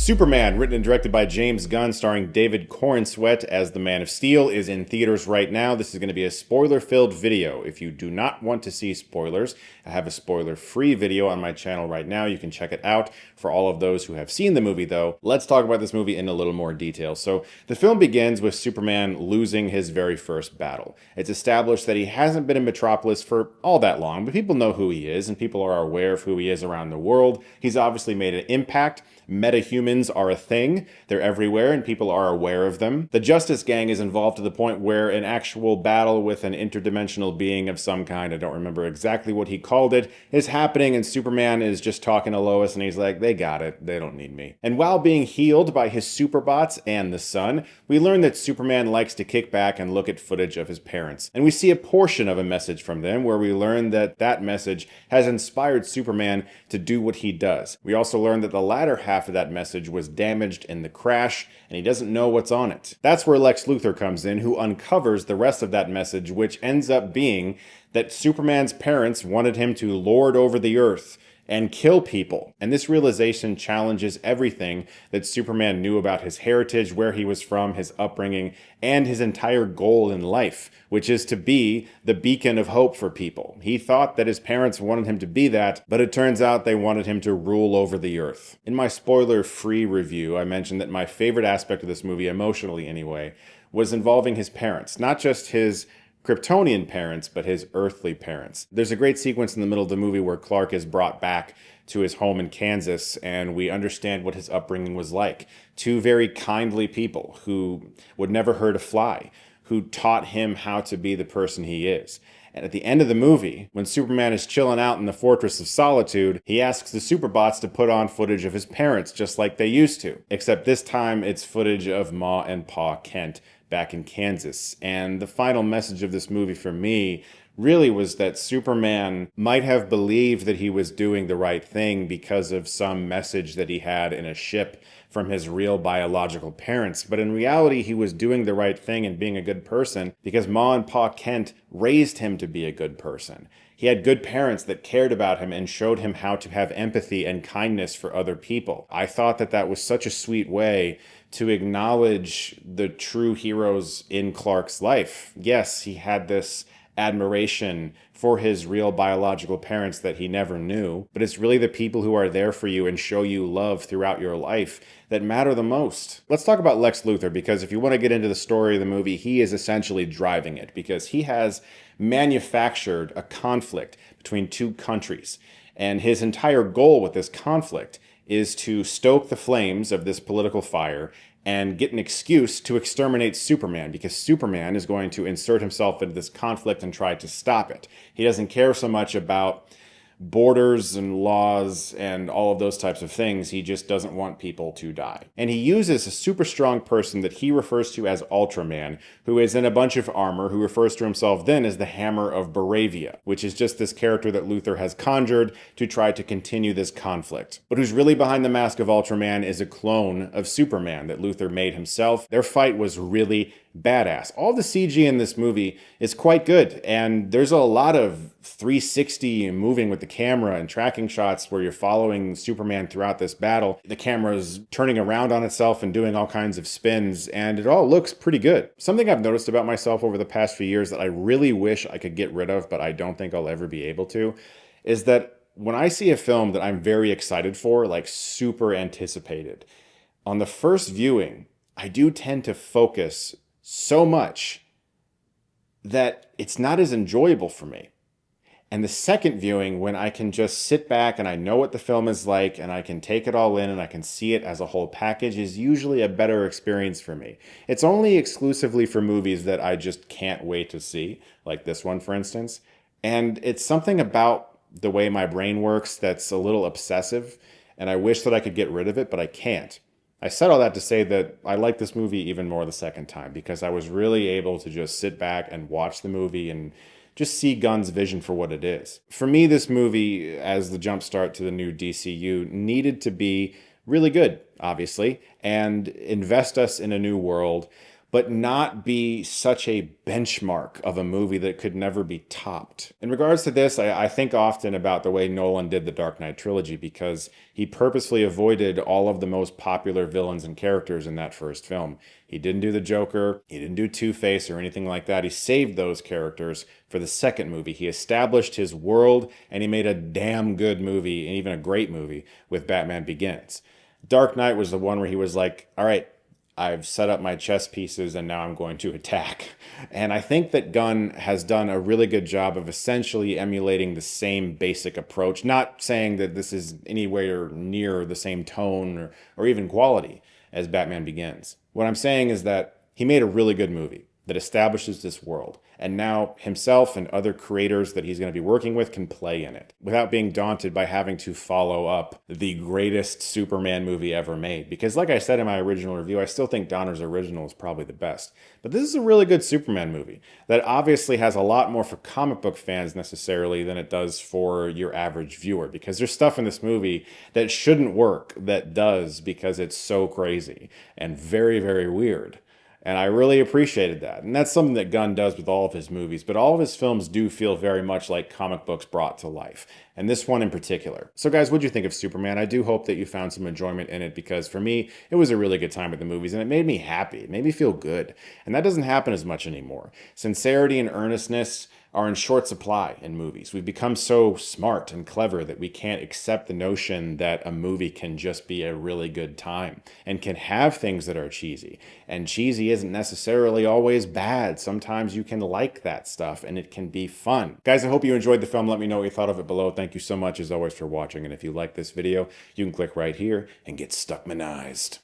Superman, written and directed by James Gunn, starring David Corenswet as the Man of Steel, is in theaters right now. This is going to be a spoiler-filled video. If you do not want to see spoilers, I have a spoiler-free video on my channel right now. You can check it out. For all of those who have seen the movie, though, let's talk about this movie in a little more detail. So, the film begins with Superman losing his very first battle. It's established that he hasn't been in Metropolis for all that long, but people know who he is, and people are aware of who he is around the world. He's obviously made an impact. Meta-humans are a thing. They're everywhere, and people are aware of them. The Justice Gang is involved to the point where an actual battle with an interdimensional being of some kind, I don't remember exactly what he called it, is happening, and Superman is just talking to Lois, and he's like, they got it. They don't need me. And while being healed by his superbots and the sun, we learn that Superman likes to kick back and look at footage of his parents. And we see a portion of a message from them where we learn that that message has inspired Superman to do what he does. We also learn that the latter half of that message was damaged in the crash, and he doesn't know what's on it. That's where Lex Luthor comes in, who uncovers the rest of that message, which ends up being that Superman's parents wanted him to lord over the earth and kill people. And this realization challenges everything that Superman knew about his heritage, where he was from, his upbringing, and his entire goal in life, which is to be the beacon of hope for people. He thought that his parents wanted him to be that, but it turns out they wanted him to rule over the earth. In my spoiler-free review, I mentioned that my favorite aspect of this movie, emotionally anyway, was involving his parents. Not just his Kryptonian parents, but his earthly parents. There's a great sequence in the middle of the movie where Clark is brought back to his home in Kansas, and we understand what his upbringing was like. Two very kindly people who would never hurt a fly, who taught him how to be the person he is. And at the end of the movie, when Superman is chilling out in the Fortress of Solitude, he asks the Superbots to put on footage of his parents just like they used to. Except this time it's footage of Ma and Pa Kent back in Kansas. And the final message of this movie for me really was that Superman might have believed that he was doing the right thing because of some message that he had in a ship from his real biological parents. But in reality, he was doing the right thing and being a good person because Ma and Pa Kent raised him to be a good person. He had good parents that cared about him and showed him how to have empathy and kindness for other people. I thought that that was such a sweet way to acknowledge the true heroes in Clark's life. Yes, he had this admiration for his real biological parents that he never knew, but it's really the people who are there for you and show you love throughout your life that matter the most. Let's talk about Lex Luthor, because if you want to get into the story of the movie, he is essentially driving it, because he has manufactured a conflict between two countries, and his entire goal with this conflict is to stoke the flames of this political fire and get an excuse to exterminate Superman, because Superman is going to insert himself into this conflict and try to stop it. He doesn't care so much about borders and laws and all of those types of things. He just doesn't want people to die. And he uses a super strong person that he refers to as Ultraman, who is in a bunch of armor, who refers to himself then as the Hammer of Baravia, which is just this character that Luthor has conjured to try to continue this conflict. But who's really behind the mask of Ultraman is a clone of Superman that Luthor made himself. Their fight was really badass. All the CG in this movie is quite good, and there's a lot of 360 moving with the camera and tracking shots where you're following Superman throughout this battle. The camera's turning around on itself and doing all kinds of spins, and it all looks pretty good. Something I've noticed about myself over the past few years that I really wish I could get rid of, but I don't think I'll ever be able to, is that when I see a film that I'm very excited for, like super anticipated, on the first viewing, I do tend to focus so much that it's not as enjoyable for me. And the second viewing, when I can just sit back and I know what the film is like and I can take it all in and I can see it as a whole package, is usually a better experience for me. It's only exclusively for movies that I just can't wait to see, like this one, for instance. And it's something about the way my brain works that's a little obsessive, and I wish that I could get rid of it, but I can't. I said all that to say that I like this movie even more the second time, because I was really able to just sit back and watch the movie and just see Gunn's vision for what it is. For me, this movie, as the jumpstart to the new DCU, needed to be really good, obviously, and invest us in a new world, but not be such a benchmark of a movie that could never be topped. In regards to this, I think often about the way Nolan did the Dark Knight trilogy, because he purposefully avoided all of the most popular villains and characters in that first film. He didn't do the Joker, he didn't do Two-Face or anything like that. He saved those characters for the second movie. He established his world, and he made a damn good movie, and even a great movie, with Batman Begins. Dark Knight was the one where he was like, all right, I've set up my chess pieces and now I'm going to attack. And I think that Gunn has done a really good job of essentially emulating the same basic approach, not saying that this is anywhere near the same tone or even quality as Batman Begins. What I'm saying is that he made a really good movie that establishes this world, and now himself and other creators that he's going to be working with can play in it without being daunted by having to follow up the greatest Superman movie ever made. Because like I said in my original review, I still think Donner's original is probably the best. But this is a really good Superman movie that obviously has a lot more for comic book fans necessarily than it does for your average viewer, because there's stuff in this movie that shouldn't work that does, because it's so crazy and very, very weird. And I really appreciated that. And that's something that Gunn does with all of his movies, but all of his films do feel very much like comic books brought to life. And this one in particular. So guys, what'd you think of Superman? I do hope that you found some enjoyment in it, because for me, it was a really good time at the movies, and it made me happy. It made me feel good. And that doesn't happen as much anymore. Sincerity and earnestness are in short supply in movies. We've become so smart and clever that we can't accept the notion that a movie can just be a really good time and can have things that are cheesy. And cheesy isn't necessarily always bad. Sometimes you can like that stuff and it can be fun. Guys, I hope you enjoyed the film. Let me know what you thought of it below. Thank you so much as always for watching. And if you like this video, you can click right here and get Stuckmanized.